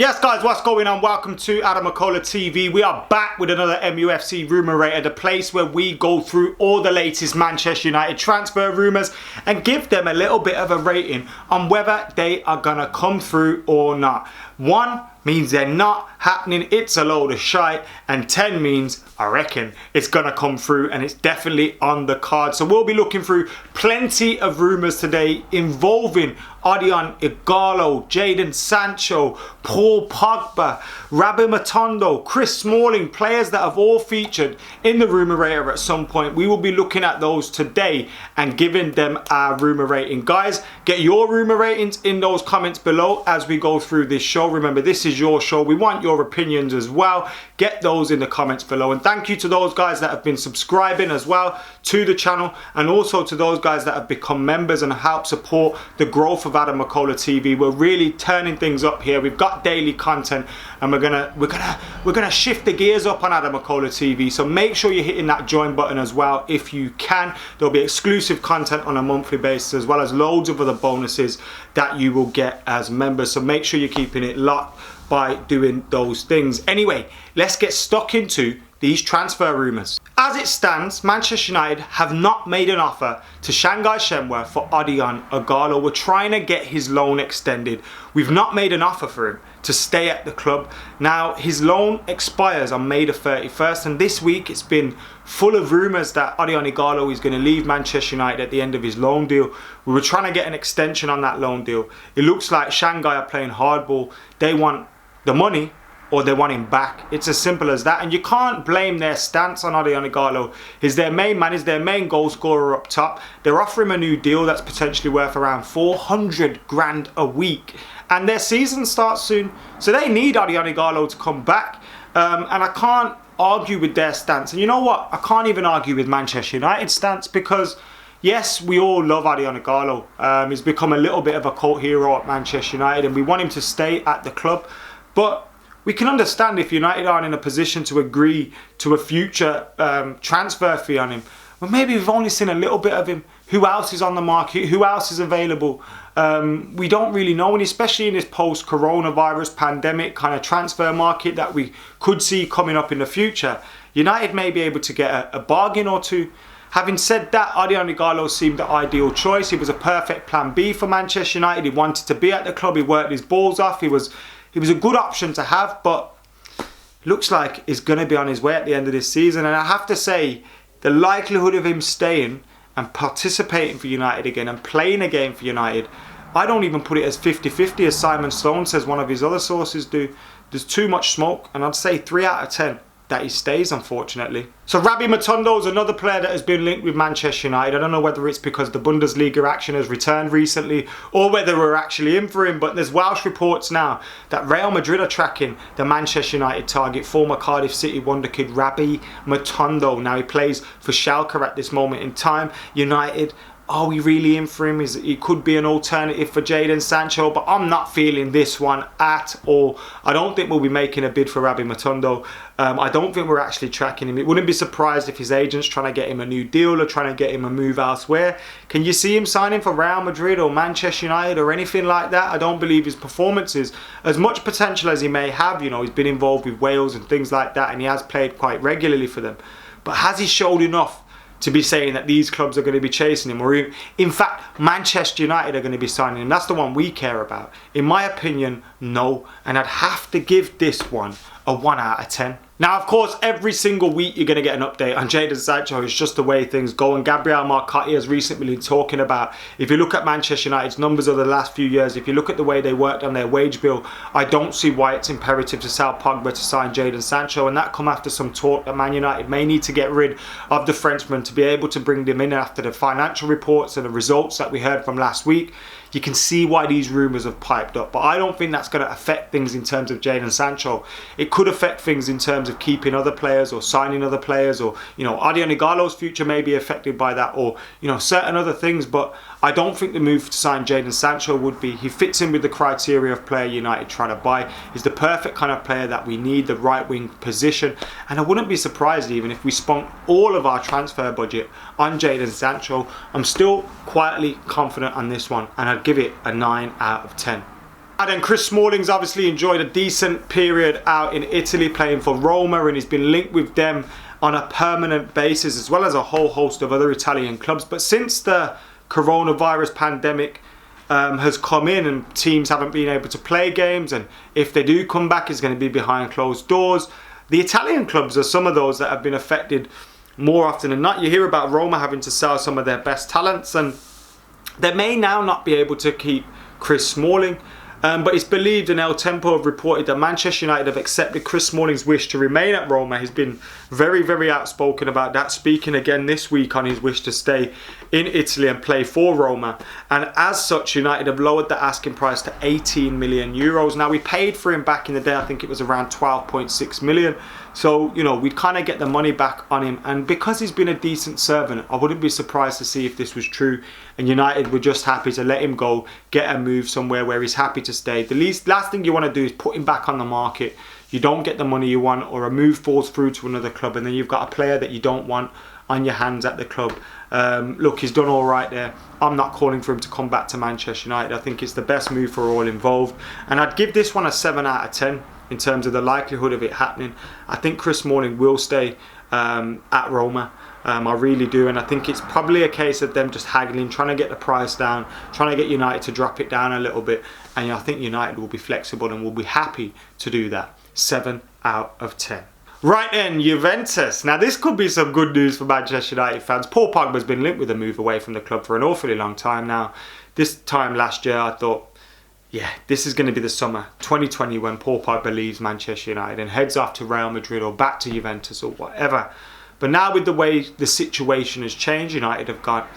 Yes guys, what's going on? Welcome to AdamMcKola TV. We are back with another MUFC Rumour Rater, the place where we go through all the latest Manchester United transfer rumours and give them a little bit of a rating on whether they are going to come through or not. 1 means they're not happening, it's a load of shite, and 10 means I reckon it's going to come through and it's definitely on the card. So we'll be looking through plenty of rumours today involving Odion Ighalo, Jadon Sancho, Pogba, Rabbi Matondo, Chris Smalling, players that have all featured in the Rumour Rater at some point. We will be looking at those today and giving them our rumour rating. Guys, get your rumour ratings in those comments below as we go through this show. Remember, this is your show. We want your opinions as well. Get those in the comments below. And thank you to those guys that have been subscribing as well to the channel, and also to those guys that have become members and help support the growth of AdamMcKola TV. We're really turning things up here. We've got daily content, and we're gonna shift the gears up on AdamMcKola TV. So make sure you're hitting that join button as well if you can. There'll be exclusive content on a monthly basis, as well as loads of other bonuses that you will get as members. So make sure you're keeping it locked by doing those things. Anyway, let's get stuck into these transfer rumours. As it stands, Manchester United have not made an offer to Shanghai Shenhua for Odion Ighalo. We're trying to get his loan extended. We've not made an offer for him to stay at the club. Now, his loan expires on May the 31st, and this week it's been full of rumours that Odion Ighalo is going to leave Manchester United at the end of his loan deal. We were trying to get an extension on that loan deal. It looks like Shanghai are playing hardball. They want the money, or they want him back. It's as simple as that, and you can't blame their stance on Odion Ighalo. He's their main man, he's their main goal scorer up top. They're offering him a new deal that's potentially worth around 400 grand a week, and their season starts soon, so they need Odion Ighalo to come back. And I can't argue with their stance, and you know what, I can't even argue with Manchester United's stance, because yes, we all love Odion Ighalo. He's become a little bit of a cult hero at Manchester United, and we want him to stay at the club. But we can understand if United aren't in a position to agree to a future transfer fee on him. Well, maybe we've only seen a little bit of him. Who else is on the market? Who else is available? We don't really know, and especially in this post-coronavirus pandemic kind of transfer market that we could see coming up in the future, United may be able to get a bargain or two. Having said that, Odion Ighalo seemed the ideal choice. He was a perfect plan B for Manchester United. He wanted to be at the club. He worked his balls off. He was a good option to have, but looks like he's going to be on his way at the end of this season. And I have to say, the likelihood of him staying and participating for United again and playing a game for United, I don't even put it as 50-50 as Simon Stone says one of his other sources do. There's too much smoke, and I'd say 3 out of 10 that he stays, unfortunately. So Rabbi Matondo is another player that has been linked with Manchester United. I don't know whether it's because the Bundesliga action has returned recently or whether we're actually in for him, but there's Welsh reports now that Real Madrid are tracking the Manchester United target, former Cardiff City wonderkid Rabbi Matondo. Now he plays for Schalke at this moment in time. United, are we really in for him? He could be an alternative for Jadon Sancho, but I'm not feeling this one at all. I don't think we'll be making a bid for Rabbi Matondo. I don't think we're actually tracking him. It wouldn't be surprised if his agent's trying to get him a new deal or trying to get him a move elsewhere. Can you see him signing for Real Madrid or Manchester United or anything like that? I don't believe his performances, as much potential as he may have, you know, he's been involved with Wales and things like that, and he has played quite regularly for them. But has he showed enough to be saying that these clubs are going to be chasing him, or in fact Manchester United are going to be signing him? That's the one we care about. In my opinion, no, and I'd have to give this one a 1 out of 10. Now, of course, every single week you're going to get an update on Jadon Sancho. It's just the way things go, and Gabriel Marcotti has recently been talking about, if you look at Manchester United's numbers over the last few years, if you look at the way they worked on their wage bill, I don't see why it's imperative to sell Pogba to sign Jadon Sancho, and that come after some talk that Man United may need to get rid of the Frenchman to be able to bring them in after the financial reports and the results that we heard from last week. You can see why these rumours have piped up, but I don't think that's going to affect things in terms of Jadon Sancho. It could affect things in terms of keeping other players or signing other players, or, you know, Odion Ighalo's future may be affected by that, or, you know, certain other things. But I don't think the move to sign Jadon Sancho would be. He fits in with the criteria of player United trying to buy. He's the perfect kind of player that we need, the right wing position, and I wouldn't be surprised even if we spent all of our transfer budget on Jadon Sancho. I'm still quietly confident on this one, and I'd give it a 9 out of 10. And then Chris Smalling's obviously enjoyed a decent period out in Italy playing for Roma, and he's been linked with them on a permanent basis, as well as a whole host of other Italian clubs. But since the coronavirus pandemic has come in and teams haven't been able to play games, and if they do come back, it's going to be behind closed doors. The Italian clubs are some of those that have been affected more often than not. You hear about Roma having to sell some of their best talents, and they may now not be able to keep Chris Smalling. But it's believed, and El Tempo have reported, that Manchester United have accepted Chris Smalling's wish to remain at Roma. He's been very, very outspoken about that, speaking again this week on his wish to stay in Italy and play for Roma. And as such, United have lowered the asking price to 18 million euros. Now, we paid for him back in the day, I think it was around 12.6 million. So, you know, we'd kind of get the money back on him. And because he's been a decent servant, I wouldn't be surprised to see if this was true. And United were just happy to let him go, get a move somewhere where he's happy to stay. The last thing you want to do is put him back on the market. You don't get the money you want, or a move falls through to another club, and then you've got a player that you don't want on your hands at the club. Look, he's done all right there. I'm not calling for him to come back to Manchester United. I think it's the best move for all involved. And I'd give this one a 7 out of 10 in terms of the likelihood of it happening. I think Chris Smalling will stay at Roma. I really do, and I think it's probably a case of them just haggling, trying to get the price down, trying to get United to drop it down a little bit, and I think United will be flexible and will be happy to do that. 7 out of 10. Right then, Juventus. Now this could be some good news for Manchester United fans. Paul Pogba's been linked with a move away from the club for an awfully long time now. This time last year I thought, yeah, this is going to be the summer 2020 when Paul Pogba leaves Manchester United and heads off to Real Madrid or back to Juventus or whatever. But now with the way the situation has changed, United have got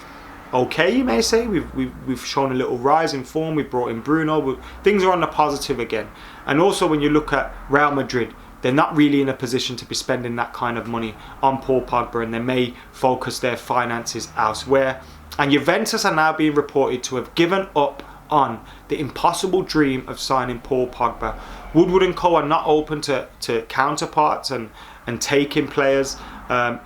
okay, you may say. We've shown a little rise in form. We've brought in Bruno. Things are on the positive again. And also when you look at Real Madrid, they're not really in a position to be spending that kind of money on Paul Pogba, and they may focus their finances elsewhere. And Juventus are now being reported to have given up on the impossible dream of signing Paul Pogba. Woodward & Co are not open to counterparts and taking players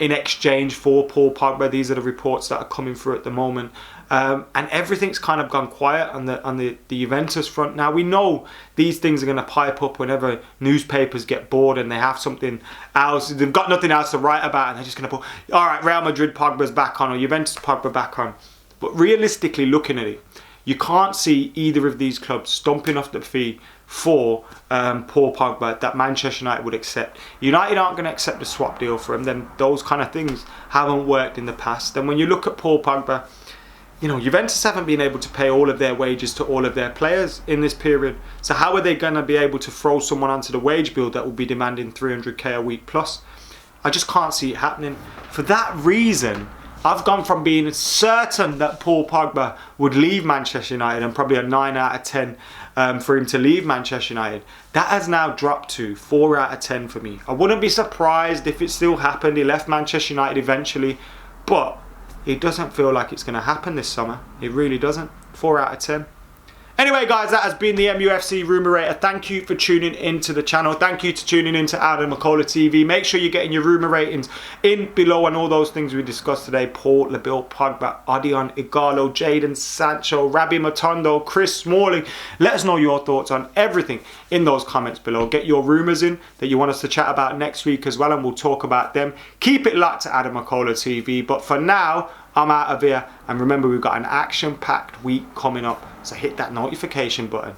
in exchange for Paul Pogba. These are the reports that are coming through at the moment. And everything's kind of gone quiet on the Juventus front. Now we know these things are going to pipe up whenever newspapers get bored and they have something else. They've got nothing else to write about, and they're just going to put, all right, Real Madrid Pogba's back on, or Juventus Pogba back on. But realistically looking at it, you can't see either of these clubs stumping off the fee for Paul Pogba that Manchester United would accept. United aren't going to accept a swap deal for him. Then those kind of things haven't worked in the past. And when you look at Paul Pogba, you know, Juventus haven't been able to pay all of their wages to all of their players in this period. So how are they going to be able to throw someone onto the wage bill that will be demanding 300k a week plus? I just can't see it happening. For that reason, I've gone from being certain that Paul Pogba would leave Manchester United, and probably a 9 out of 10 for him to leave Manchester United. That has now dropped to 4 out of 10 for me. I wouldn't be surprised if it still happened. He left Manchester United eventually, but it doesn't feel like it's going to happen this summer. It really doesn't. 4 out of 10. Anyway, guys, that has been the MUFC Rumour Rater. Thank you for tuning into the channel. Thank you for tuning into AdamMcKola TV. Make sure you're getting your rumour ratings in below on all those things we discussed today. Paul, Labil, Pogba, Odion Ighalo, Jadon Sancho, Rabbi Matondo, Chris Smalling. Let us know your thoughts on everything in those comments below. Get your rumours in that you want us to chat about next week as well, and we'll talk about them. Keep it locked to AdamMcKola TV. But for now, I'm out of here. And remember, we've got an action-packed week coming up. So hit that notification button.